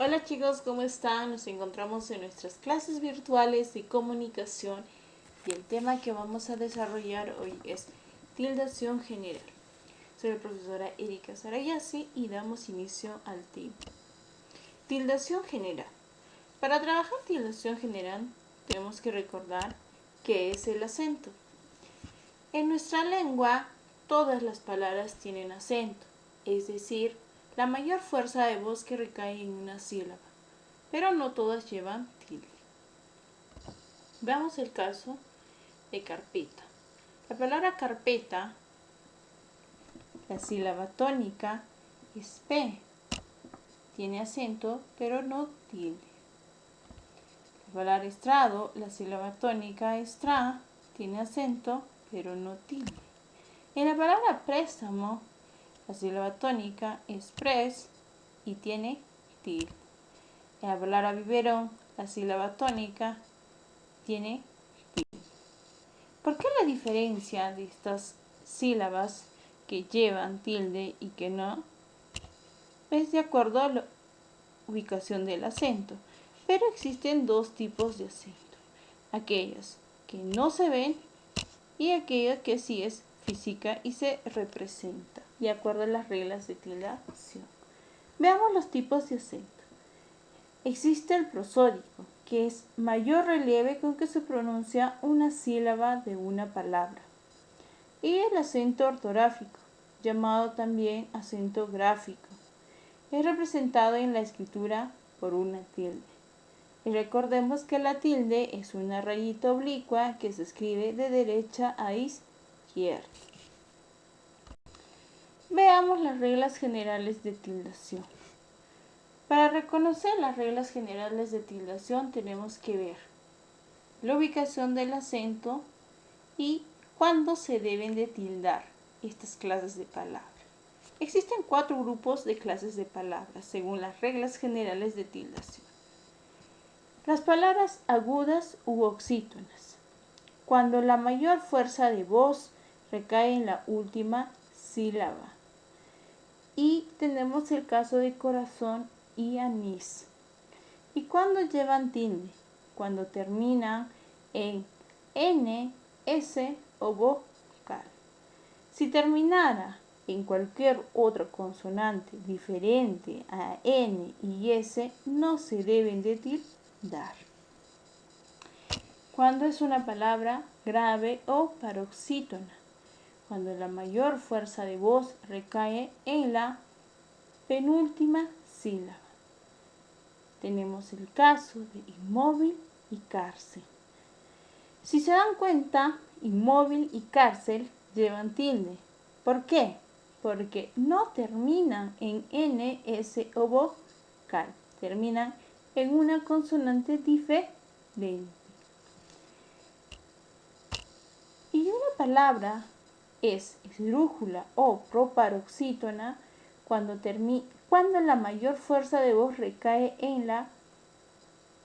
Hola chicos, ¿cómo están? Nos encontramos en nuestras clases virtuales de comunicación y el tema que vamos a desarrollar hoy es tildación general. Soy la profesora Erika Sarayasi y damos inicio al tema. Tildación general. Para trabajar tildación general tenemos que recordar qué es el acento. En nuestra lengua todas las palabras tienen acento, es decir, la mayor fuerza de voz que recae en una sílaba, pero no todas llevan tilde. Veamos el caso de carpeta. La palabra carpeta, la sílaba tónica es P, tiene acento pero no tilde. La palabra estrado, la sílaba tónica es tra, tiene acento pero no tilde. En la palabra préstamo, la sílaba tónica es pres y tiene tilde. En la palabra biberón, la sílaba tónica tiene tilde. ¿Por qué la diferencia de estas sílabas que llevan tilde y que no? Es de acuerdo a la ubicación del acento. Pero existen dos tipos de acento. Aquellos que no se ven y aquellos que sí es física y se representa de acuerdo a las reglas de tildación. Veamos los tipos de acento. Existe el prosódico, que es mayor relieve con que se pronuncia una sílaba de una palabra. Y el acento ortográfico, llamado también acento gráfico, es representado en la escritura por una tilde. Y recordemos que la tilde es una rayita oblicua que se escribe de derecha a izquierda. Veamos las reglas generales de tildación. Para reconocer las reglas generales de tildación tenemos que ver la ubicación del acento y cuándo se deben de tildar estas clases de palabras. Existen 4 grupos de clases de palabras según las reglas generales de tildación. Las palabras agudas u oxítonas, cuando la mayor fuerza de voz recae en la última sílaba. Y tenemos el caso de corazón y anís. ¿Y cuándo llevan tilde? Cuando terminan en N, S o vocal. Si terminara en cualquier otra consonante diferente a N y S, no se deben de tildar. Cuando es una palabra grave o paroxítona, cuando la mayor fuerza de voz recae en la penúltima sílaba. Tenemos el caso de inmóvil y cárcel. Si se dan cuenta, inmóvil y cárcel llevan tilde. ¿Por qué? Porque no terminan en N, S o vocal. Terminan en una consonante diferente. Y una palabra es esdrújula o proparoxítona cuando la mayor fuerza de voz recae en la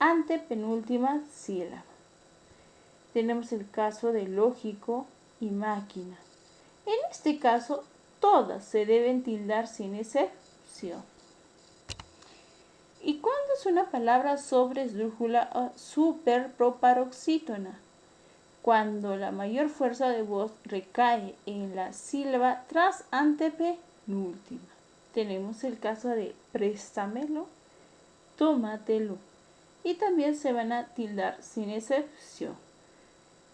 antepenúltima sílaba. Tenemos el caso de lógico y máquina. En este caso, todas se deben tildar sin excepción. ¿Y cuándo es una palabra sobreesdrújula o superproparoxítona? Cuando la mayor fuerza de voz recae en la sílaba tras antepenúltima. Tenemos el caso de préstamelo, tómatelo. Y también se van a tildar sin excepción.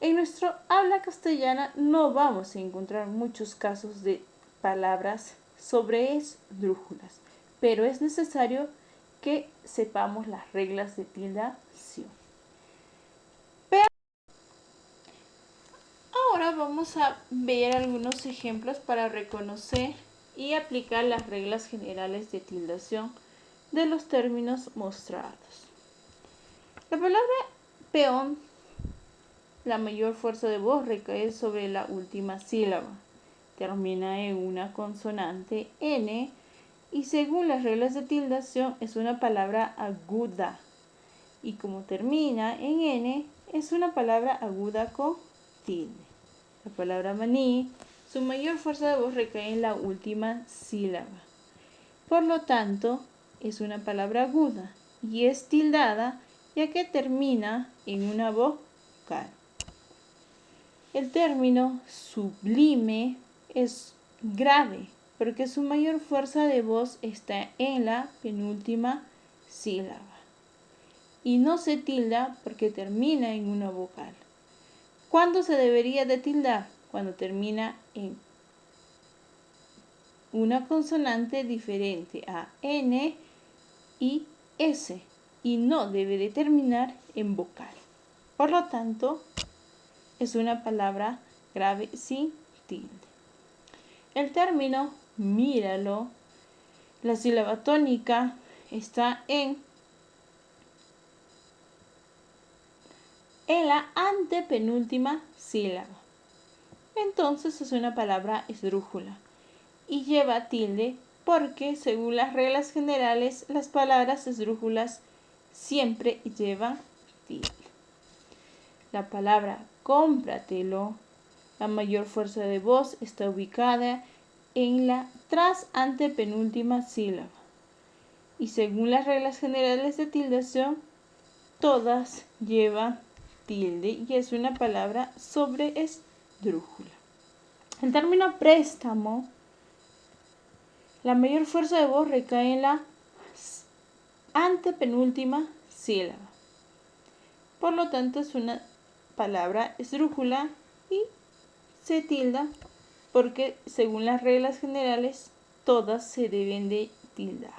En nuestro habla castellana no vamos a encontrar muchos casos de palabras sobreesdrújulas, pero es necesario que sepamos las reglas de tildación. Ahora vamos a ver algunos ejemplos para reconocer y aplicar las reglas generales de tildación de los términos mostrados. La palabra peón, la mayor fuerza de voz recae sobre la última sílaba. Termina en una consonante N y según las reglas de tildación es una palabra aguda. Y como termina en N, es una palabra aguda con tilde. La palabra maní, su mayor fuerza de voz recae en la última sílaba. Por lo tanto, es una palabra aguda y es tildada ya que termina en una vocal. El término sublime es grave porque su mayor fuerza de voz está en la penúltima sílaba. Y no se tilda porque termina en una vocal. ¿Cuándo se debería de tildar? Cuando termina en una consonante diferente a N y S y no debe de terminar en vocal. Por lo tanto, es una palabra grave sin tilde. El término míralo, la sílaba tónica está en la antepenúltima sílaba. Entonces es una palabra esdrújula y lleva tilde porque, según las reglas generales, las palabras esdrújulas siempre llevan tilde. La palabra cómpratelo, la mayor fuerza de voz está ubicada en la tras antepenúltima sílaba. Y según las reglas generales de tildación, todas llevan tilde y es una palabra sobreesdrújula. El término préstamo, la mayor fuerza de voz recae en la antepenúltima sílaba. Por lo tanto, es una palabra esdrújula y se tilda porque, según las reglas generales, todas se deben de tildar.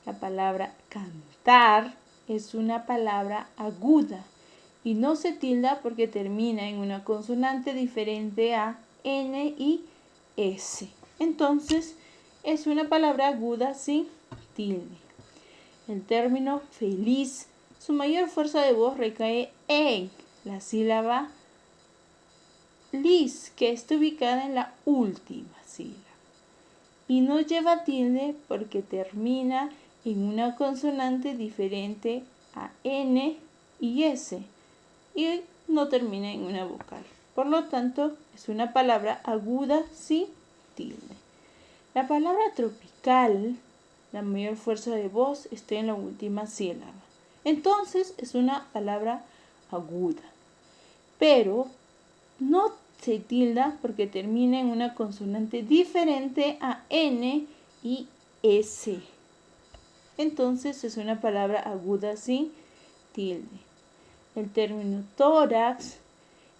La palabra cantar es una palabra aguda y no se tilda porque termina en una consonante diferente a N y S. Entonces, es una palabra aguda sin tilde. El término feliz, su mayor fuerza de voz recae en la sílaba lis, que está ubicada en la última sílaba. Y no lleva tilde porque termina en una consonante diferente a N y S y no termina en una vocal. Por lo tanto, es una palabra aguda sin tilde. La palabra tropical, la mayor fuerza de voz está en la última sílaba. Entonces, es una palabra aguda. Pero no se tilda porque termina en una consonante diferente a N y S. Entonces es una palabra aguda sin tilde. El término tórax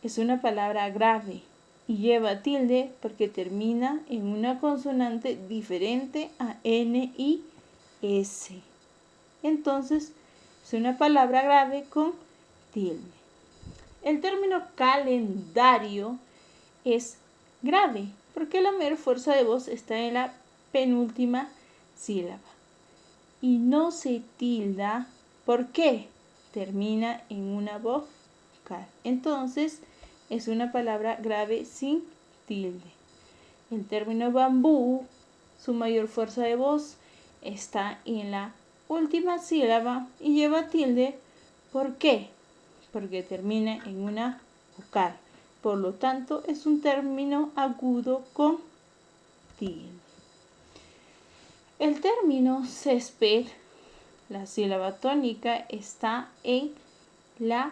es una palabra grave y lleva tilde porque termina en una consonante diferente a N y S. Entonces es una palabra grave con tilde. El término calendario es grave porque la mayor fuerza de voz está en la penúltima sílaba y no se tilda porque termina en una vocal. Entonces es una palabra grave sin tilde. El término bambú, su mayor fuerza de voz está en la última sílaba y lleva tilde. ¿Por qué? Porque termina en una vocal. Por lo tanto, es un término agudo con tilde. El término césped, la sílaba tónica está en la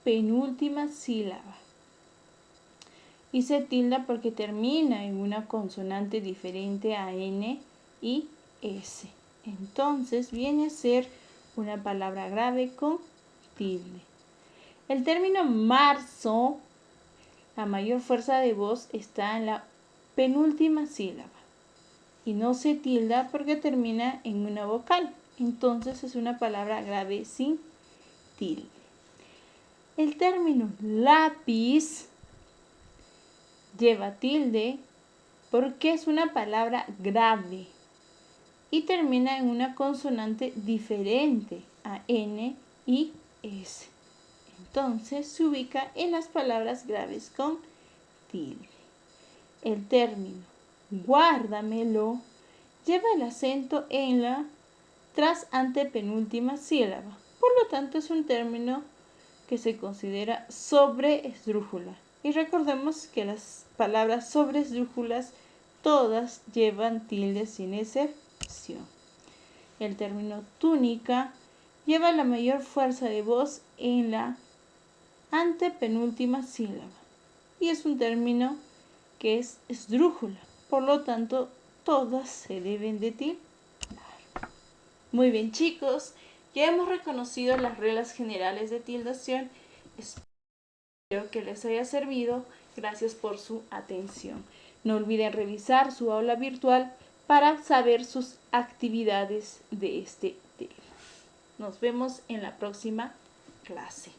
penúltima sílaba y se tilda porque termina en una consonante diferente a N y S. Entonces viene a ser una palabra grave con tilde. El término marzo, la mayor fuerza de voz está en la penúltima sílaba y no se tilda porque termina en una vocal. Entonces es una palabra grave sin tilde. El término lápiz lleva tilde porque es una palabra grave y termina en una consonante diferente a N y S. Entonces se ubica en las palabras graves con tilde. El término guárdamelo lleva el acento en la tras antepenúltima sílaba. Por lo tanto, es un término que se considera sobreesdrújula. Y recordemos que las palabras sobreesdrújulas todas llevan tilde sin excepción. El término túnica lleva la mayor fuerza de voz en la antepenúltima sílaba y es un término que es esdrújula, por lo tanto todas se deben de tildar. Muy bien, chicos, ya hemos reconocido las reglas generales de tildación. Espero que les haya servido. Gracias por su atención. No olviden revisar su aula virtual para saber sus actividades de este tema. Nos vemos en la próxima clase.